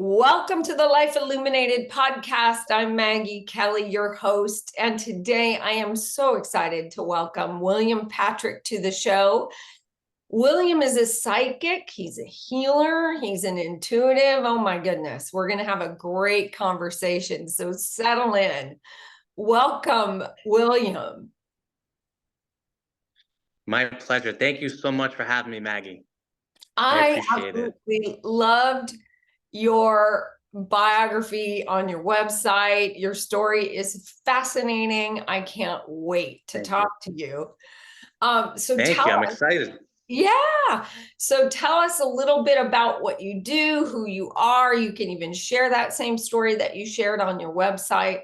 Welcome to the Life Illuminated podcast. I'm Maggie Kelly, your host, and today I am so excited to welcome William Patrick to the show. William is a psychic, he's a healer, he's an intuitive. Oh my goodness, we're going to have a great conversation, so settle in. Welcome, William. My pleasure. Thank you so much for having me, Maggie. I I appreciate it. absolutely loved your biography on your website. Your story is fascinating. I can't wait to Thank you. talk to you. Thank you. I'm excited. Yeah. So tell us a little bit about what you do, who you are. You can even share that same story that you shared on your website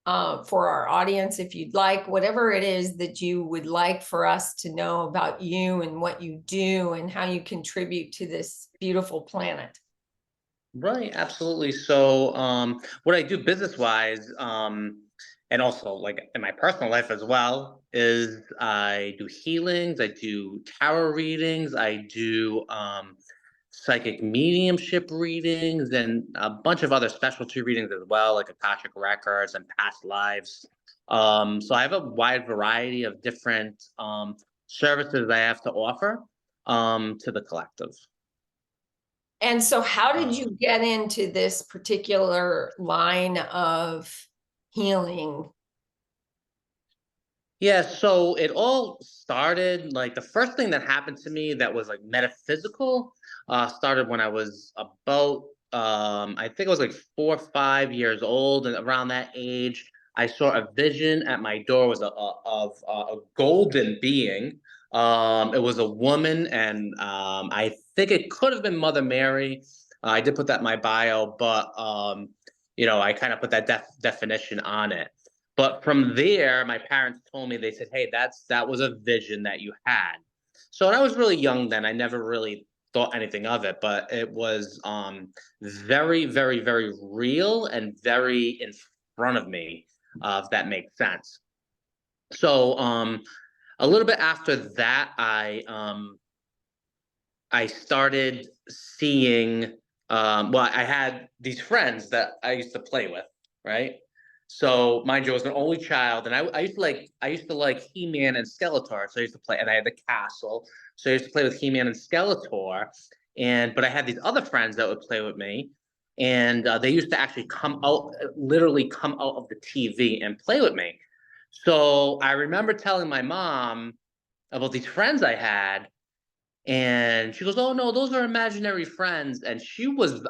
for our audience if you'd like, whatever it is that you would like for us to know about you and what you do and how you contribute to this beautiful planet. Right, absolutely. So, what I do business-wise, and also like in my personal life as well, is I do healings, I do tarot readings, I do psychic mediumship readings, and a bunch of other specialty readings as well, like Akashic records and past lives. So I have a wide variety of different services I have to offer to the collective. And so how did Uh, you get into this particular line of healing? Yeah, so it all started like the first thing that happened to me that was like metaphysical started when I was about I think I was like 4 or 5 years old, and around that age I saw a vision at my door. It was a golden being. It was a woman, and I think it could have been Mother Mary. I did put that in my bio, but I kind of put that definition on it. But from there, my parents told me, they said, "Hey, that was a vision that you had." So I was really young then. I never really thought anything of it, but it was very, very, very real and very in front of me, if that makes sense. So a little bit after that, I started seeing. Well, I had these friends that I used to play with, right? So mind you, I was an only child, and I used to like He-Man and Skeletor. So I used to play, and I had the castle. So I used to play with He-Man and Skeletor, but I had these other friends that would play with me, and they used to actually come out, literally come out of the TV and play with me. So I remember telling my mom about these friends I had, and she goes, "Oh no, those are imaginary friends." And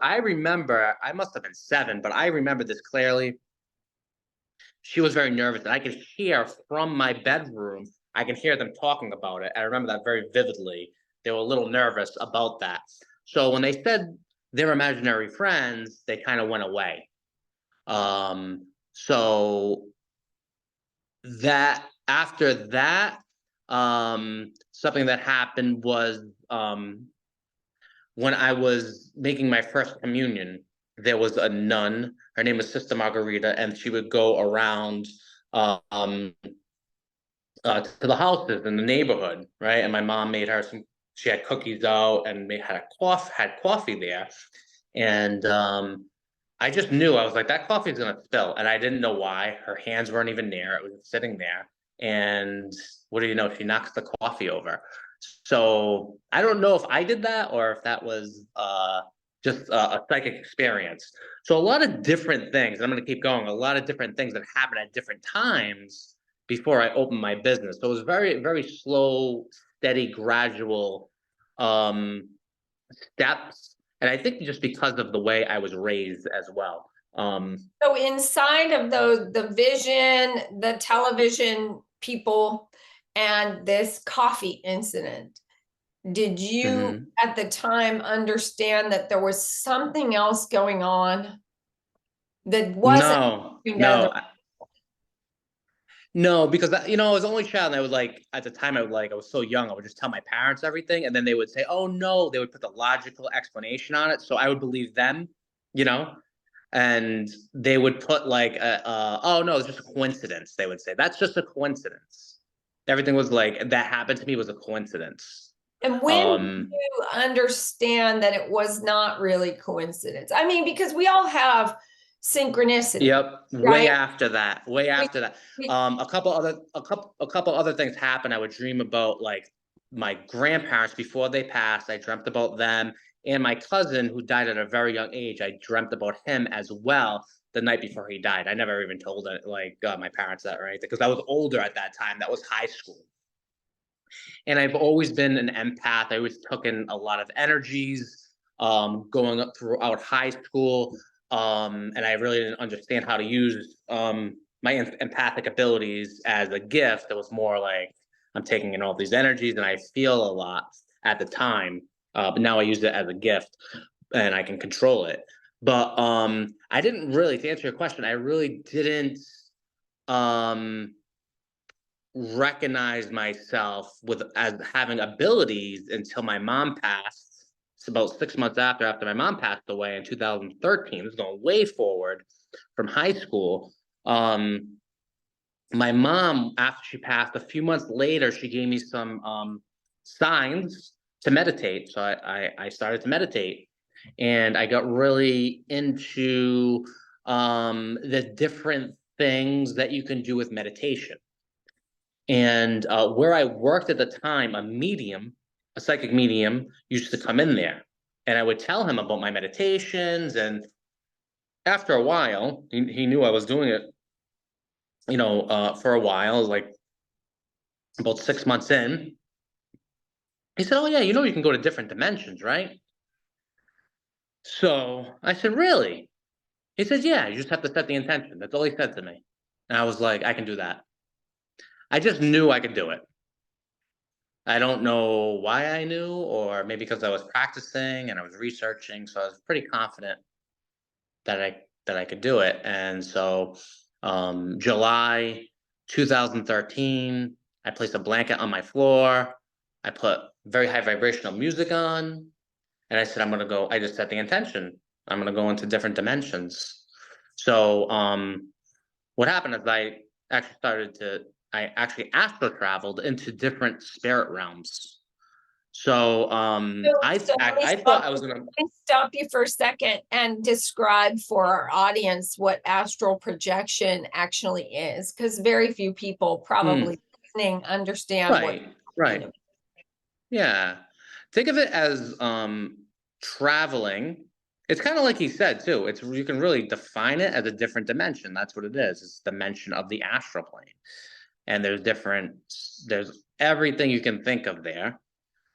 I remember, I must have been 7, but I remember this clearly. She was very nervous, and I could hear from my bedroom, I can hear them talking about it. I remember that very vividly. They were a little nervous about that. So when they said they're imaginary friends, they kind of went away. So that after that, something that happened was when I was making my first communion, there was a nun. Her name was Sister Margarita, and she would go around um, to the houses in the neighborhood, right? And my mom made her some. She had cookies out and had coffee there, and I just knew. I was like, that coffee is gonna spill, and I didn't know why. Her hands weren't even near; it was sitting there, and what do you know? She knocks the coffee over. So I don't know if I did that or if that was just a psychic experience. So a lot of different things, and I'm going to keep going. A lot of different things that happen at different times before I opened my business. So it was very, very slow, steady, gradual um, steps, and I think just because of the way I was raised as well. So inside of the vision, the television people, and this coffee incident, did you mhm. at the time understand that there was something else going on that wasn't No, between other? no, no, because I was only child, and I would like at the time I was so young, I would just tell my parents everything, and then they would say, "Oh no," they would put the logical explanation on it, so I would believe them, you know, and they would put like, "Oh no, it's just a coincidence." They would say, "That's just a coincidence." Everything was like that happened to me was a coincidence. And when did you understand that it was not really coincidence? I mean, because we all have synchronicity. Yep. Right? Way after that. Way We, after that. we, A couple other things happened. I would dream about like my grandparents before they passed. I dreamt about them and my cousin who died at a very young age. I dreamt about him as well the night before he died. I never even told it like my parents that, right? Because I was older at that time. That was high school. And I've always been an empath. I always took in a lot of energies going up throughout high school. And I really didn't understand how to use my empathic abilities as a gift. It was more like I'm taking in all these energies and I feel a lot at the time. But now I use it as a gift and I can control it. But I didn't really, to answer your question, I really didn't um recognize myself with as having abilities until my mom passed. It's about 6 months after my mom passed away in 2013. This is going way forward from high school. My mom, after she passed, a few months later, she gave me some signs to meditate. So I started to meditate, and I got really into the different things that you can do with meditation. And where I worked at the time, a psychic medium, used to come in there. And I would tell him about my meditations. And after a while, he knew I was doing it, for a while, like about 6 months in. He said, "Oh, yeah, you can go to different dimensions, right?" So I said, "Really?" He said, "Yeah, you just have to set the intention." That's all he said to me. And I was like, "I can do that." I just knew I could do it. I don't know why I knew, or maybe because I was practicing and I was researching, so I was pretty confident that I could do it. And so, July 2013, I placed a blanket on my floor. I put very high vibrational music on, and I said, "I'm gonna go." I just set the intention. I'm gonna go into different dimensions. So, what happened is I actually astral traveled into different spirit realms. So so let me I thought stop I you, was gonna. let me stop you for a second and describe for our audience what astral projection actually is, because very few people Hmm, probably listening understand what right, you're talking right, about. yeah. Think of it as traveling. It's kind of like he said too. It's you can really define it as a different dimension. That's what it is. It's dimension of the astral plane. And there's everything you can think of there.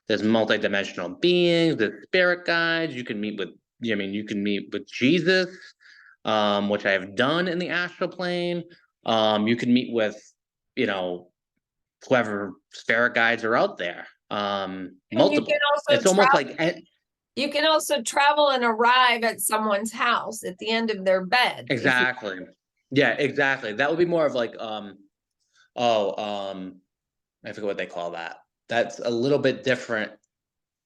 There's multidimensional beings, there's spirit guides. You can meet with Jesus, which I have done in the astral plane. You can meet with, you know, whoever spirit guides are out there. And you can Multiple. also It's almost travel, like you can also travel and arrive at someone's house at the end of their bed. If you, exactly. Yeah, exactly. That would be more of like oh I forget what they call that. That's a little bit different.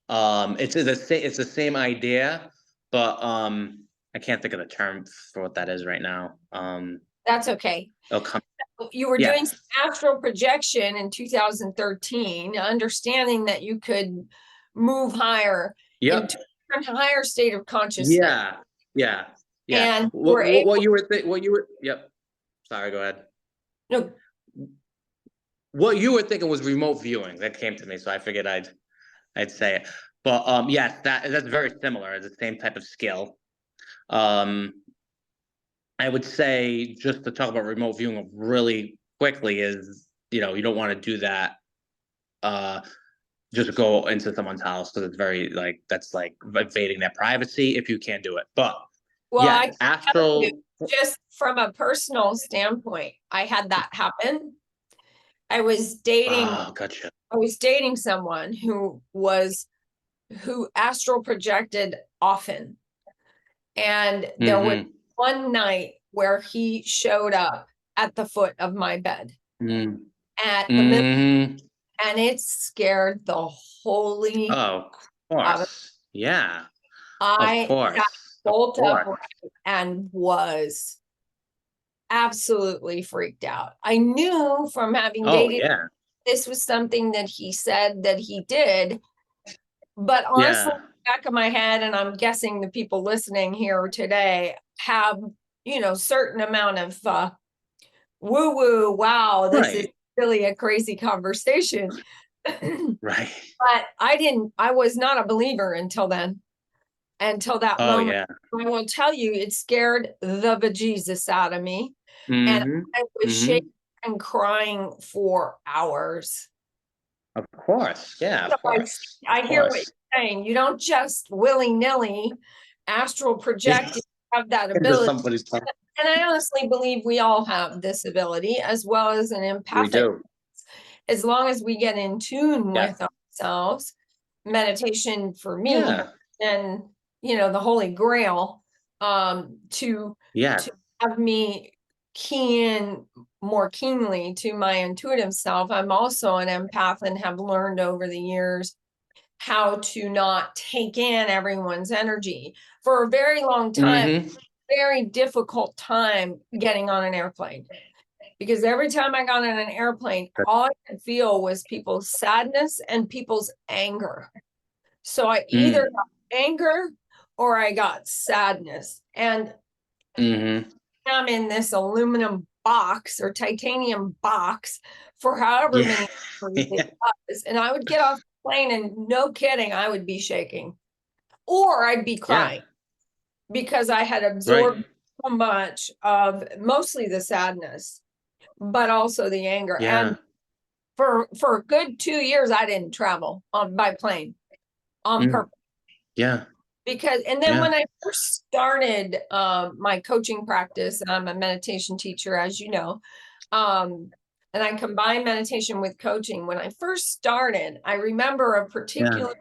It's the same idea, but I can't think of the term for what that is right now. that's okay. It'll come. You were doing Yes. some astral projection in 2013, understanding that you could move higher Yep. into a higher state of consciousness. Yeah. Yeah. Yeah. And What we're what, what able, you were what you were Yep. Sorry, go ahead. no, What you were thinking was remote viewing. That came to me, so I figured I'd say it. But yes, that's very similar. It's the same type of skill. Um, I would say just to talk about remote viewing really quickly is you don't want to do that. Uh, just go into someone's house because it's very like that's like invading their privacy if you can't do it. But well, I yes, can tell you, astral. just from a personal standpoint, I had that happen. I was dating, Oh, gotcha. I was dating someone who astral projected often. And there was Mm-hmm. one night where he showed up at the foot of my bed Mm-hmm. at the middle, Mm-hmm. and it scared the holy Oh, of out of course. Yeah. Of I sat course. Of bolt course. upright and was absolutely freaked out. I knew from having Oh dated, yeah. this was something that he said that he did, But honestly, Yeah. back of my head, and I'm guessing the people listening here today have, certain amount of woo woo. Wow, this is Right. really a crazy conversation. Right. But I was not a believer until then, until that Oh moment. yeah. I will tell you, it scared the bejesus out of me. And Mm-hmm. I was Mm-hmm. shaking and crying for hours. Of course. Yeah, So of course. Of I hear what course. you're saying. You don't just willy-nilly astral project, you have that Into ability. somebody's tongue. And I honestly believe we all have this ability, as well as an We empathic, do. as long as we get in tune Yeah. with ourselves. Meditation for me, Yeah. and the holy grail, to Yeah. have me key in more keenly to my intuitive self. I'm also an empath and have learned over the years how to not take in everyone's energy. For a very long time, Mm-hmm. very difficult time getting on an airplane, because every time I got on an airplane, all I could feel was people's sadness and people's anger. So I either Mm. got anger or I got sadness. And Mm-hmm. I'm in this aluminum box or titanium box for however Yeah. many hours it Yeah. was. And I would get off the plane and no kidding, I would be shaking or I'd be Yeah. crying because I had Right. absorbed so much of mostly the sadness, but also the anger. Yeah. And for a good 2 years, I didn't travel by plane on Mm. purpose. Yeah. Because, and then Yeah. when I first started my coaching practice, I'm a meditation teacher, as you know, and I combine meditation with coaching. When I first started, I remember a Yeah. particular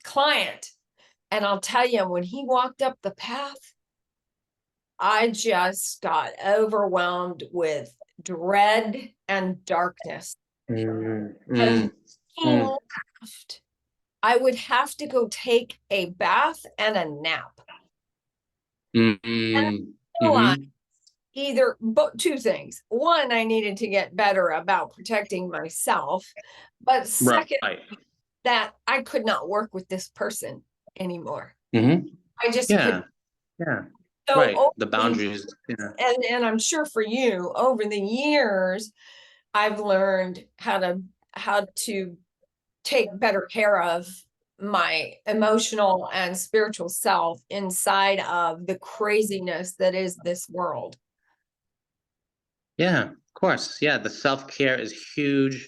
client, and I'll tell you, when he walked up the path, I just got overwhelmed with dread and darkness. Mm. And Mm. he Mm. left, I would have to go take a bath and a nap. And Mm. I realized Mm-hmm. either but two things. One, I needed to get better about protecting myself. But second, Right. that I could not work with this person anymore. Mm-hmm. I just Yeah. couldn't. Yeah. So Right. over The the, boundaries. Yeah. and I'm sure for you, over the years, I've learned how to take better care of my emotional and spiritual self inside of the craziness that is this world. Yeah, of course. Yeah, the self-care is huge.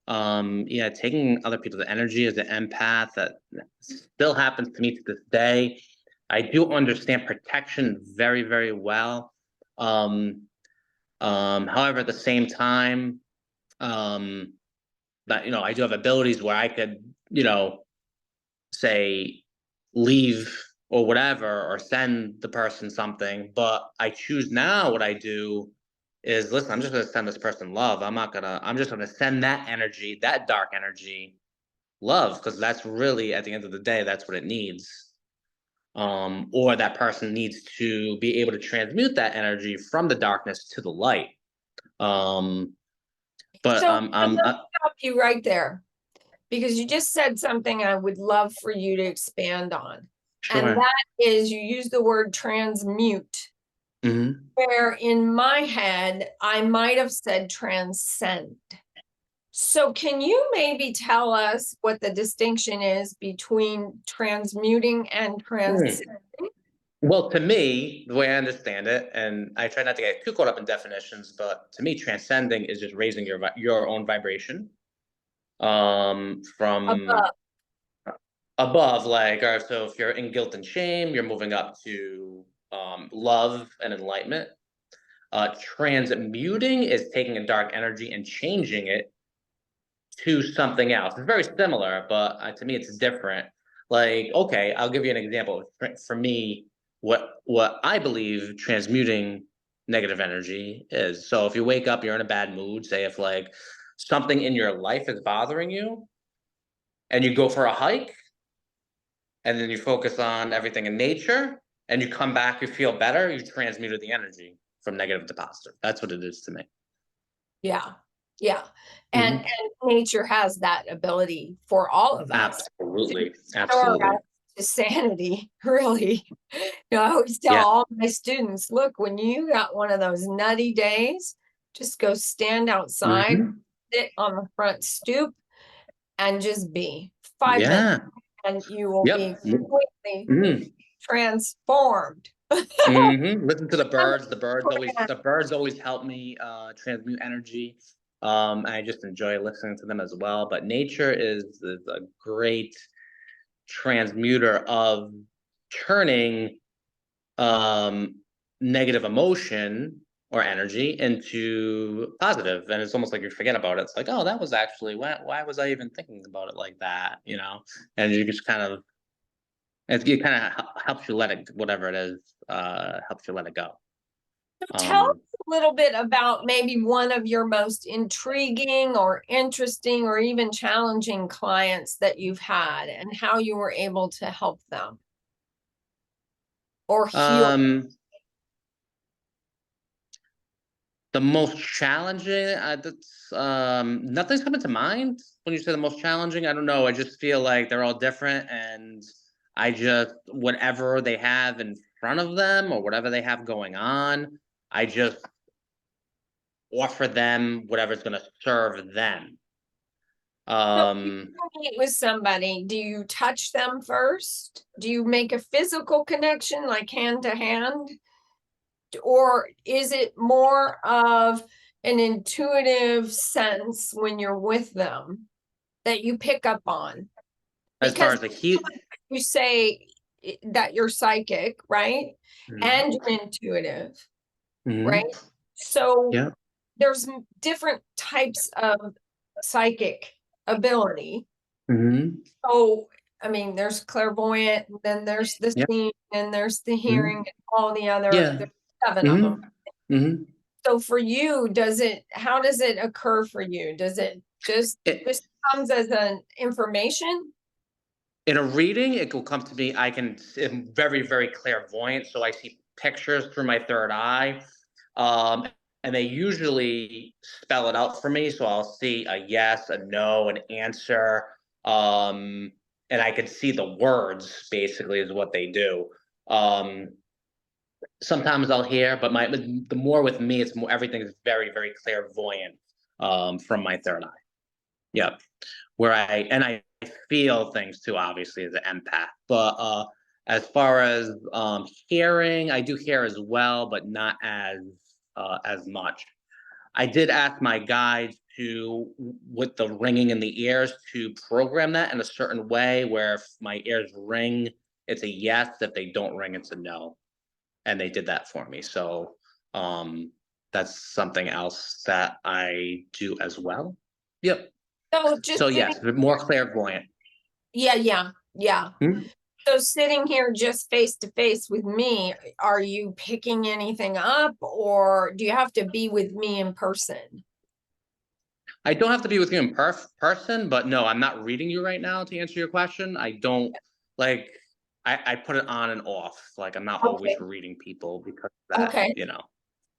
Yeah, taking other people's energy as an empath, that still happens to me to this day. I do understand protection very, very well. Um, however, at the same time, um, that I do have abilities where I could, say leave or whatever, or send the person something. But I choose now what I do is, listen, I'm just gonna send this person love. I'm just gonna send that energy, that dark energy, love, because that's really, at the end of the day, that's what it needs. Or that person needs to be able to transmute that energy from the darkness to the light. Um, but So let me stop you right there, because you just said something I would love for you to expand on. And sure. that is, you use the word transmute, Hmm. where in my head, I might have said transcend. So can you maybe tell us what the distinction is between transmuting and transcending? Well, to me, the way I understand it, and I try not to get too caught up in definitions, but to me, transcending is just raising your own vibration, from Above. above. Like, all right, so if you're in guilt and shame, you're moving up to love and enlightenment. Transmuting is taking a dark energy and changing it to something else. It's very similar, but to me, it's different. Like, okay, I'll give you an example. For me, what I believe transmuting negative energy is. So if you wake up, you're in a bad mood. Say if like something in your life is bothering you, and you go for a hike, and then you focus on everything in nature, and you come back, you feel better. You transmuted the energy from negative to positive. That's what it is to me. Yeah. Yeah. And Mhm. and nature has that ability for all of us to Absolutely. restore Absolutely. us to sanity, really. I always tell Yeah. all my students, look, when you got one of those nutty days, just go stand outside, Mhm. sit on the front stoop, and just be 5 minutes, Yeah. and you will be Yep. completely Mhm. transformed. Listen to the birds. The birds always help me transmute energy. I just enjoy listening to them as well. But nature is a great transmuter of turning um negative emotion or energy into positive, and it's almost like you forget about it. It's like, oh, that was actually, why was I even thinking about it like that, and you just kind of, it kind of helps you let it, whatever it is, helps you let it go. Tell us um a little bit about maybe one of your most intriguing or interesting or even challenging clients that you've had and how you were able to help them or heal. um the most challenging, that's nothing's coming to mind when you say the most challenging. I don't know, I just feel like they're all different, and I just, whatever they have in front of them or whatever they have going on, I just offer them whatever's going to serve them. So when um you meet with somebody, do you touch them first? Do you make a physical connection, like hand to hand? Or is it more of an intuitive sense when you're with them that you pick up on? as far Because as the heat. you say that you're psychic, right? Mhm. And you're intuitive, right? Mhm. So Yeah. there's different types of psychic ability. Mhm. So, I mean, there's clairvoyant, and then there's the Yeah. seeing, and there's the hearing, Mhm. and all the other, Yeah. there's 7 of them. Mhm. Mhm. So for you, how does it occur for you? Does it just It, comes as an information? in a reading, it will come to me. I'm very, very clairvoyant, so I see pictures through my third eye, um, and they usually spell it out for me. So I'll see a yes, a no, an answer, and I can see the words. Basically, is what they do. Um, Sometimes I'll hear, but the more with me, it's more, everything is very, very clairvoyant, from my third eye. Yep. Where I feel things too, obviously, as an empath. But as far as hearing, I do hear as well, but not as much. I did ask my guide to, with the ringing in the ears, to program that in a certain way where if my ears ring, it's a yes. If they don't ring, it's a no. And they did that for me. So um, that's something else that I do as well. Yep. So just So sitting, yes, more clairvoyant. yeah, yeah, yeah. Hmm? So sitting here just face to face with me, are you picking anything up, or do you have to be with me in person? I don't have to be with you in person, but no, I'm not reading you right now to answer your question. I don't, like, I put it on and off. Like, I'm not Okay. always reading people because of that, Okay.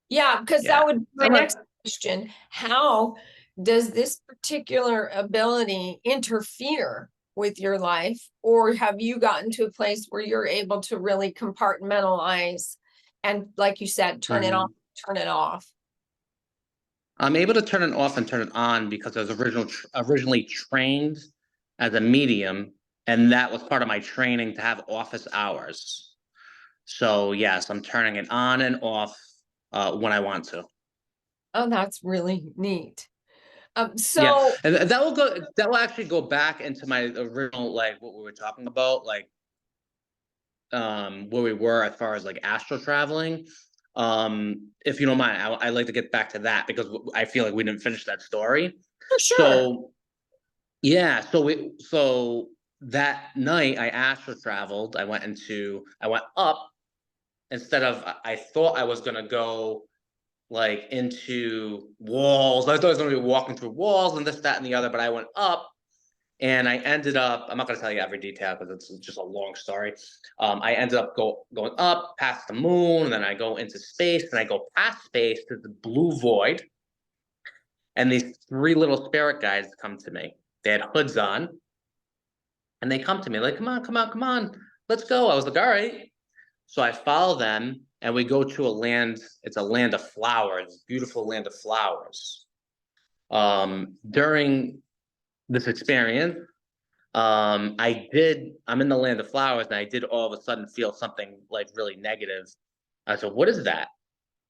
Yeah, because that Yeah. would be my I'm like, next question. How does this particular ability interfere with your life? Or have you gotten to a place where you're able to really compartmentalize and, like you said, turn it on, um, turn it off? I'm able to turn it off and turn it on because I was originally trained as a medium, and that was part of my training to have office hours. So yes, I'm turning it on and off when I want to. Oh, that's really neat. Yeah, So and that will go. That will actually go back into my original, like what we were talking about, like where we were as far as like astral traveling. If you don't mind, I like to get back to that because I feel like we didn't finish that story. for sure. So yeah, so that night I astral traveled. I went up instead of, I thought I was gonna go like into walls. I thought I was gonna be walking through walls and this, that, and the other, but I went up and I ended up, I'm not going to tell you every detail because it's just a long story. I ended up going up past the moon, and then I go into space, and I go past space to the blue void. And these three little spirit guides come to me. They had hoods on, and they come to me like, come on, come on, come on, let's go. I was like, all right. So I follow them, and we go to a land. It's a land of flowers, beautiful land of flowers. During this experience, I'm in the land of flowers, and I did all of a sudden feel something like really negative. I said, what is that?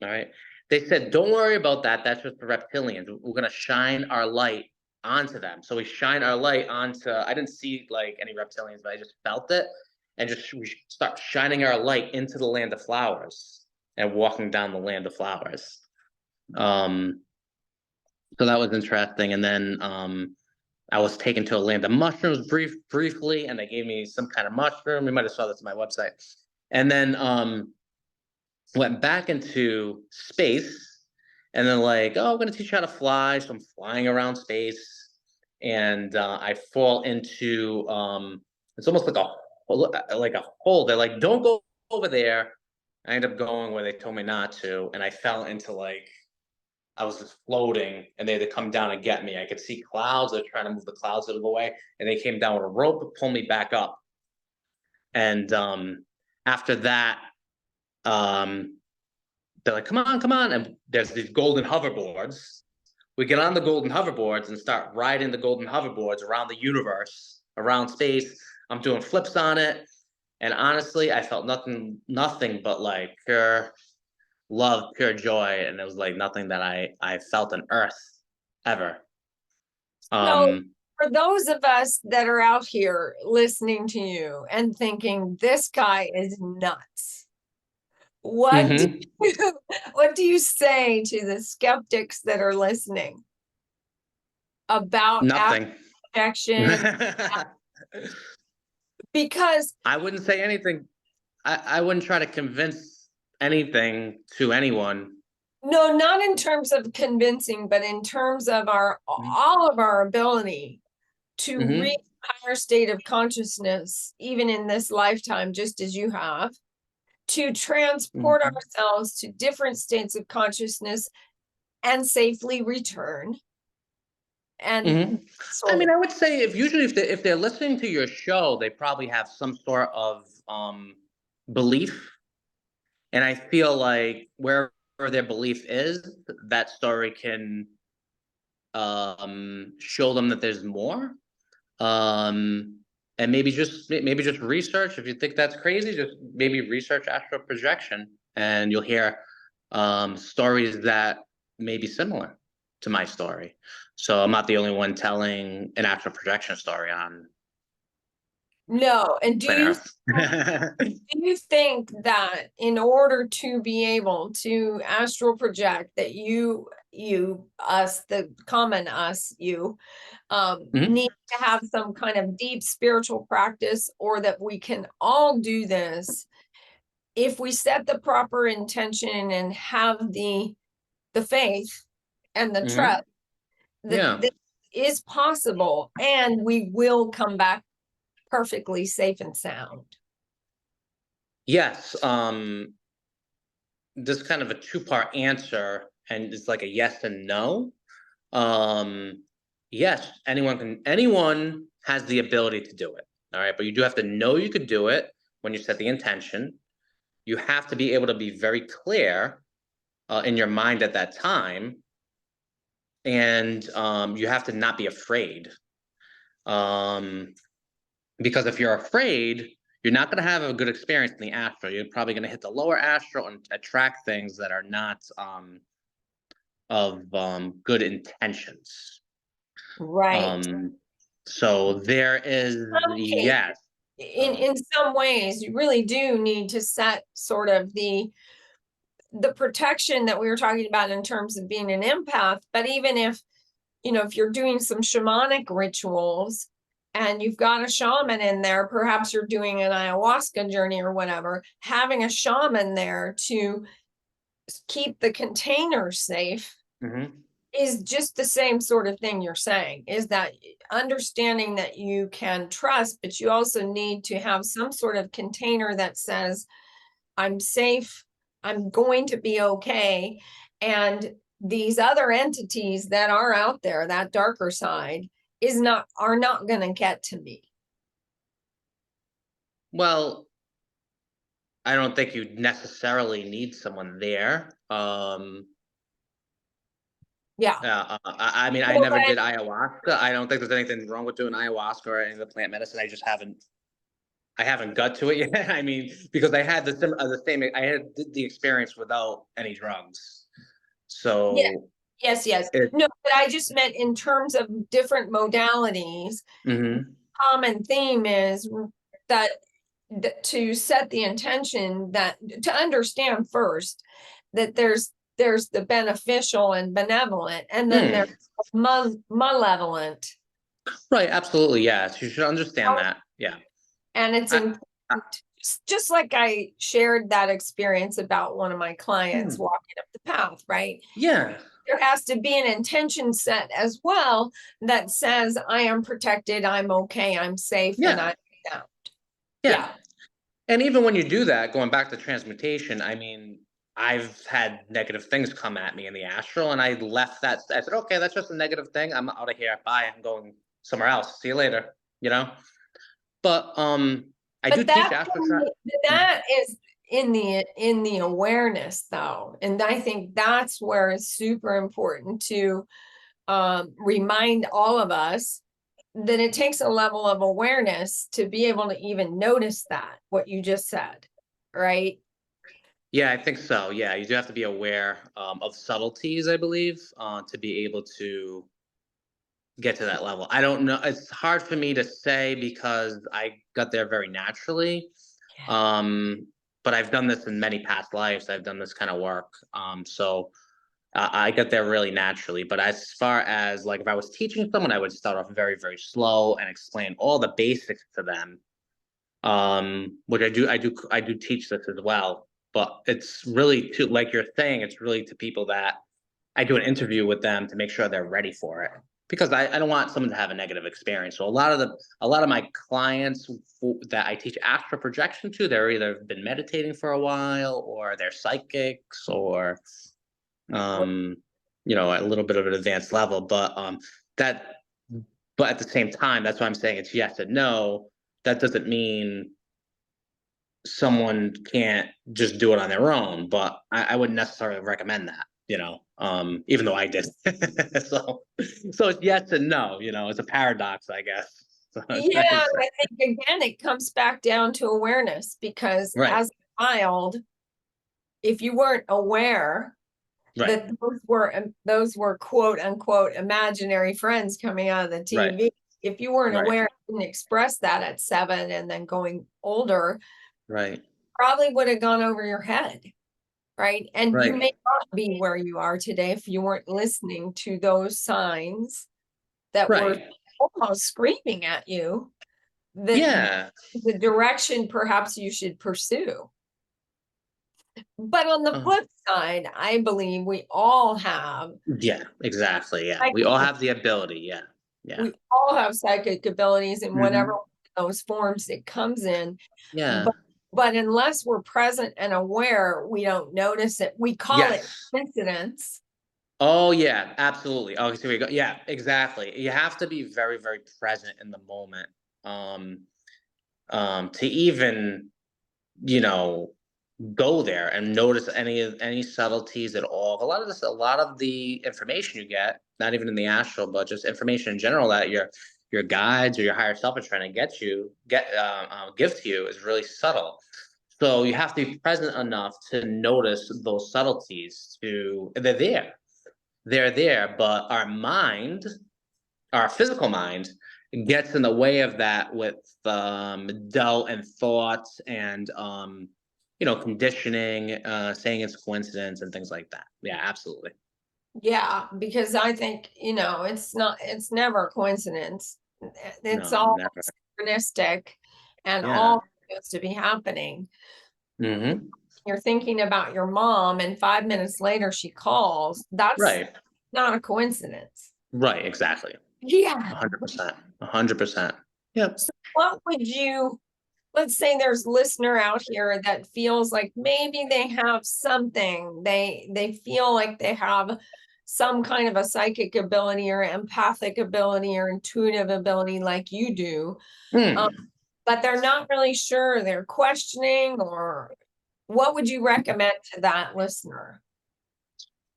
All right. They said, don't worry about that. That's just the reptilians. We're going to shine our light onto them. So we shine our light onto, I didn't see like any reptilians, but I just felt it. And we start shining our light into the land of flowers and walking down the land of flowers. So that was interesting. And then I was taken to a land of mushrooms briefly, and they gave me some kind of mushroom. You might have saw this on my website. And then went back into space, and then like, oh, I'm going to teach you how to fly. So I'm flying around space, and I fall into it's almost like a hole. They're like, don't go over there. I ended up going where they told me not to, and I fell into like, I was just floating, and they had to come down and get me. I could see clouds. They're trying to move the clouds out of the way, and they came down with a rope to pull me back up. And after that, they're like, come on, come on. And there's these golden hoverboards. We get on the golden hoverboards and start riding the golden hoverboards around the universe, around space. I'm doing flips on it. And honestly, I felt nothing but like pure love, pure joy. And it was like nothing that I felt on earth ever. So for those of us that are out here listening to you and thinking this guy is nuts, what what do you say to the skeptics that are listening about Nothing. projection? Because I wouldn't say anything. I wouldn't try to convince anything to anyone. no, not in terms of convincing, but in terms of all of our ability to reach a higher state of consciousness, even in this lifetime, just as you have, to transport ourselves to different states of consciousness and safely return. And I mean, I would say if they're listening to your show, they probably have some sort of belief. And I feel like wherever their belief is, that story can show them that there's more. And maybe just research. If you think that's crazy, just maybe research astral projection, and you'll hear stories that may be similar to my story. So I'm not the only one telling an astral projection story on. No, and do you think that in order to be able to astral project, that you us, the common us, you need to have some kind of deep spiritual practice, or that we can all do this if we set the proper intention and have the faith and the trust that this is possible, and we will come back perfectly safe and sound? Yes. This is kind of a two-part answer, and it's like a yes and no. Yes, anyone has the ability to do it. All right, but you do have to know you could do it when you set the intention. You have to be able to be very clear in your mind at that time, and you have to not be afraid. Because if you're afraid, you're not going to have a good experience in the astral. You're probably going to hit the lower astral and attract things that are not of good intentions. Right. So there is, yes. In some ways, you really do need to set sort of the protection that we were talking about in terms of being an empath. But even if, if you're doing some shamanic rituals and you've got a shaman in there, perhaps you're doing an ayahuasca journey or whatever, having a shaman there to keep the container safe is just the same sort of thing you're saying, is that understanding that you can trust, but you also need to have some sort of container that says, I'm safe, I'm going to be okay. And these other entities that are out there, that darker side, are not going to get to me. Well, I don't think you necessarily need someone there. Yeah. I mean, I never did ayahuasca. I don't think there's anything wrong with doing ayahuasca or any of the plant medicine. I haven't got to it yet. I mean, because I had the same, I had the experience without any drugs. Yeah. So Yes. it, No, but I just meant in terms of different modalities. mm-hmm. Common theme is that to set the intention, that to understand first that there's the beneficial and benevolent, and then there's malevolent. Right, absolutely, yes. You should understand that. Yeah. And it's important, just like I shared that experience about one of my clients walking up the path, right? Yeah. There has to be an intention set as well that says, I am protected, I'm okay, I'm safe, and I'm sound. Yeah. And even when you do that, going back to transmutation, I mean, I've had negative things come at me in the astral, and I left that. I said, okay, that's just a negative thing. I'm out of here. Bye. I'm going somewhere else. See you later. You know? But I do teach astral that is in the awareness, though, and I think that's where it's super important to remind all of us that it takes a level of awareness to be able to even notice that, what you just said, right? Yeah, I think so. Yeah, you do have to be aware of subtleties, I believe, to be able to get to that level. I don't know. It's hard for me to say because I got there very naturally. But I've done this in many past lives. I've done this kind of work. So I got there really naturally. But as far as like if I was teaching someone, I would start off very, very slow and explain all the basics to them. Which I do teach this as well. But it's really to, like you're saying, it's really to people that I do an interview with them to make sure they're ready for it because I don't want someone to have a negative experience. So a lot of my clients that I teach astral projection to, they're either been meditating for a while or they're psychics or a little bit of an advanced level. That but at the same time, that's why I'm saying it's yes and no. That doesn't mean someone can't just do it on their own, but I wouldn't necessarily recommend that, even though I did. so it's yes and no, it's a paradox, I guess. So Yeah, I think again it comes back down to awareness, because right, as a child, if you weren't aware right, that those were quote unquote imaginary friends coming out of the TV, right, if you weren't right, aware, didn't express that at 7 and then going older, right, probably would have gone over your head, right? And you right, may not be where you are today if you weren't listening to those signs that were right. almost screaming at you that Yeah. the direction perhaps you should pursue. But on the Uh, flip side, I believe we all have yeah, exactly. Yeah. We all psychic, have the ability. Yeah. Yeah. we all have psychic abilities in whatever Hmm. those forms it comes in. Yeah. But unless we're present and aware, we don't notice it. We call it Yes. coincidence. Oh yeah, absolutely. Oh, here we go. Yeah, exactly. You have to be very, very present in the moment. Um, to even, you know, go there and notice any subtleties at all. A lot of the information you get, not even in the astral, but just information in general that your guides or your higher self are trying to give to you is really subtle. So you have to be present enough to notice those subtleties. They're there, but our physical mind, gets in the way of that with doubt and thoughts and conditioning, saying it's coincidence and things like that. Yeah, absolutely. Yeah, because I think, it's never a coincidence. It's No, all never. synchronistic and Yeah. all supposed to be happening. Mm-hmm. You're thinking about your mom and 5 minutes later she calls. That's Right. not a coincidence. Right. Exactly. Yeah. 100%. 100%. Yep. So what would you let's say there's a listener out here that feels like maybe they have something, they feel like they have some kind of a psychic ability or empathic ability or intuitive ability like you do, but they're not really sure, they're questioning, or what would you recommend to that listener?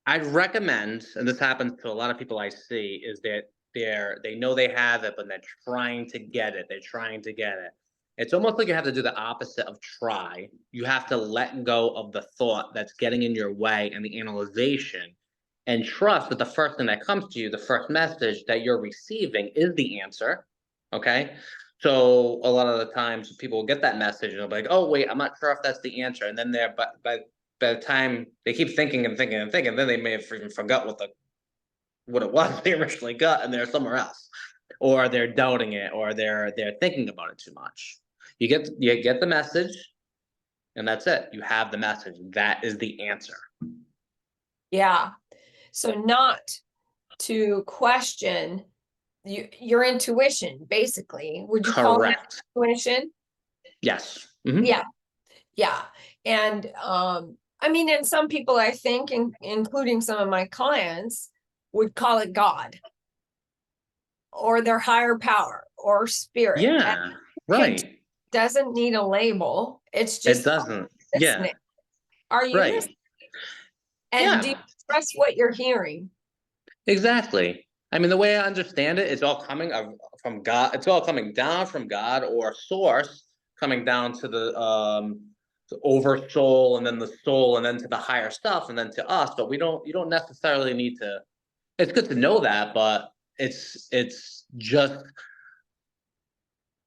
I'd recommend, and this happens to a lot of people I see, is that they know they have it, but they're trying to get it. They're trying to get it. It's almost like you have to do the opposite of try. You have to let go of the thought that's getting in your way and the analyzation, and trust that the first thing that comes to you, the first message that you're receiving, is the answer. Okay. So a lot of the times people will get that message and they'll be like, "Oh wait, I'm not sure if that's the answer," and then they're by the time they keep thinking and thinking and thinking, then they may have even forgot what it was they originally got, and they're somewhere else, or they're doubting it, or they're thinking about it too much. You get the message, and that's it. You have the message. That is the answer. Yeah. So not to question your intuition, basically. Would you call that Correct. intuition? Yes. Mhm. Yeah. Yeah. And I mean, and some people, I think, including some of my clients, would call it God or their higher power or spirit. And Yeah. Right. doesn't need a label. It's It just, doesn't. Yeah. listening. Are you listening? Right. And do you Yeah. trust what you're hearing? Exactly. I mean, the way I understand it, it's all coming from God. It's all coming down from God or source, coming down to the over soul, and then the soul, and then to the higher stuff, and then to us. But you don't necessarily need to. It's good to know that, but it's just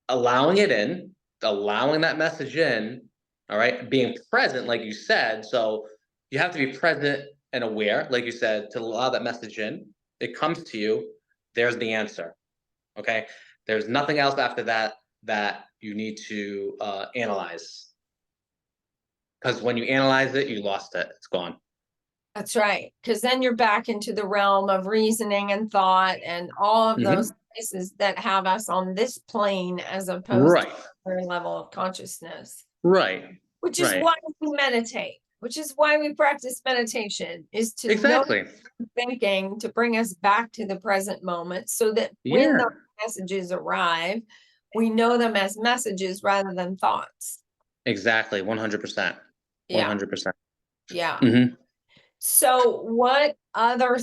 allowing it in, allowing that message in. All right, being present, like you said. So you have to be present and aware, like you said, to allow that message in. It comes to you. There's the answer. Okay. There's nothing else after that that you need to analyze. Because when you analyze it, you lost it. It's gone. That's right. Because then you're back into the realm of reasoning and thought and all of those Hmm. places that have us on this plane as opposed to Right. a level of consciousness, Right. which is Right. why we meditate, which is why we practice meditation, is to know Exactly. thinking to bring us back to the present moment so that when Yeah. those messages arrive, we know them as messages rather than thoughts. Exactly. 100%. Yeah. 100%. Yeah. Hmm. So what other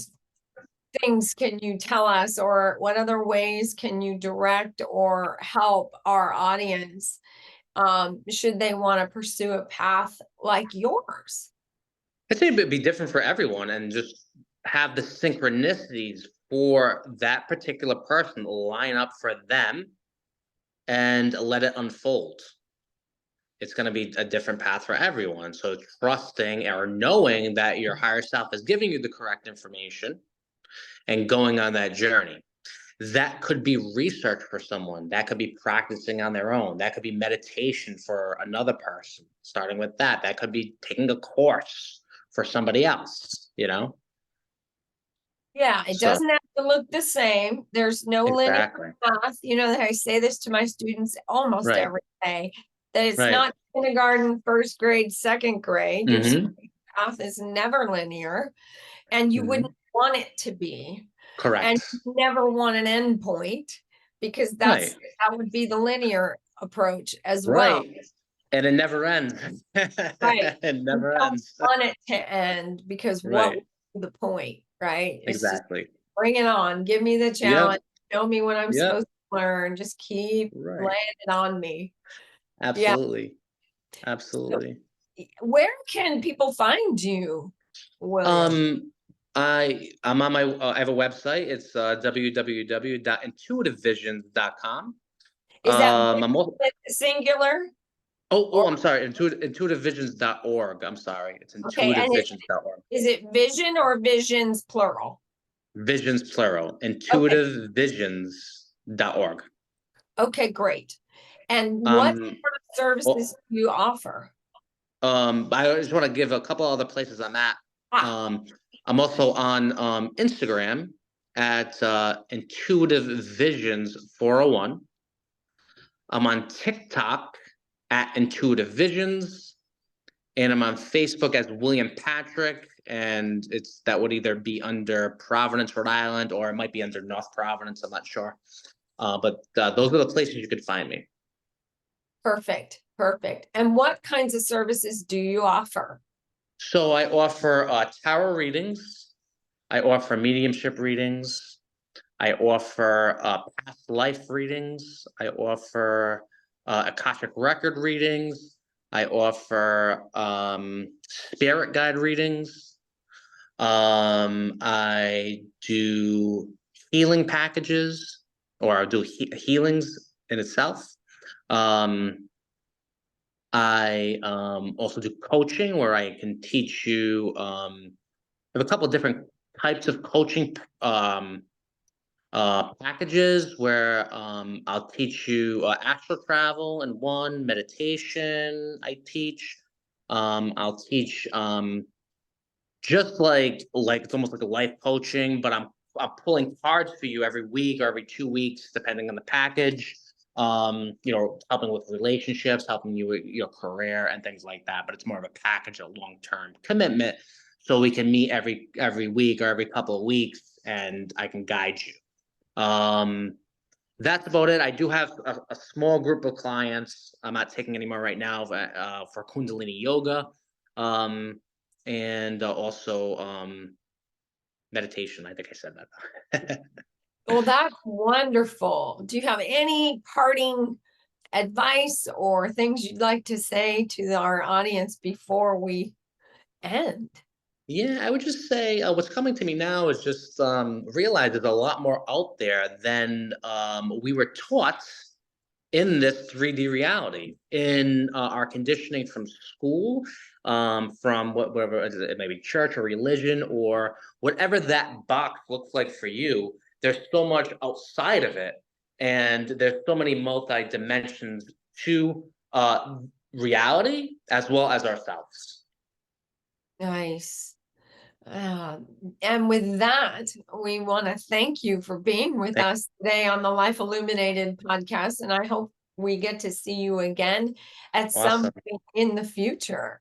things can you tell us, or what other ways can you direct or help our audience, should they want to pursue a path like yours? I'd say it'd be different for everyone, and just have the synchronicities for that particular person line up for them and let it unfold. It's going to be a different path for everyone. So trusting or knowing that your higher self is giving you the correct information and going on that journey. That could be research for someone. That could be practicing on their own. That could be meditation for another person, starting with that. That could be taking a course for somebody else, you know? Yeah, it So, doesn't have to look the same. There's no linear exactly. path. You know, that I say this to my students almost Right. every day, that it's Right. not kindergarten, first grade, second grade. Your Hmm. path is never linear, and you Hmm. wouldn't want it to be. And Correct. you never want an end point, because Right. that would be the linear approach as well. Right. And it never ends. Right. It You never don't ends. want it to end, because what Right. would be the point, right? It's just Exactly. bring it on, give me the challenge, Yep. show me what I'm Yep. supposed to learn, just keep Right. laying it on me. Yeah. Absolutely. So Absolutely. where can people find you, William? Um, I'm on I have a website. It's www.intuitivevisions.com. Is that I'm also, singular? I'm sorry, intuitivevisions.org. I'm sorry. It's Okay, and intuitivevisions.org. is it vision or visions plural? Visions plural. Okay, Intuitivevisions.org. okay, great. And what Um, sort of services oh, do you offer? I just want to give a couple other places I'm at. Ah, Um, I'm also on Instagram at Intuitive Visions 401. I'm on TikTok at Intuitive Visions, and I'm on Facebook as William Patrick, and that would either be under Providence, Rhode Island, or it might be under North Providence. I'm not sure. But those are the places you could find me. Perfect. Perfect. And what kinds of services do you offer? So I offer tarot readings. I offer mediumship readings. I offer past life readings. I offer Akashic record readings. I offer spirit guide readings. I do healing packages, or I'll do healings in itself. I also do coaching, where I can teach you. I have a couple of different types of coaching packages where I'll teach you astral travel in one, meditation I teach. I'll teach just like it's almost like a life coaching, but I'm pulling cards for you every week or every 2 weeks, depending on the package. Helping with relationships, helping you with your career and things like that. But it's more of a package, a long-term commitment, so we can meet every week or every couple of weeks, and I can guide you. That's about it. I do have a small group of clients. I'm not taking any more right now for Kundalini Yoga, and also meditation. I think I said that. Well, that's wonderful. Do you have any parting advice or things you'd like to say to our audience before we end? Yeah, I would just say what's coming to me now is just realize there's a lot more out there than we were taught in this 3D reality, in our conditioning from school, from whatever it may be, church or religion or whatever that box looks like for you. There's so much outside of it, and there's so many multi dimensions to reality as well as ourselves. Nice. And with that, we want to thank you for being with us today on the Life Illuminated podcast. And I hope we get to see you again at some Awesome. point in the future.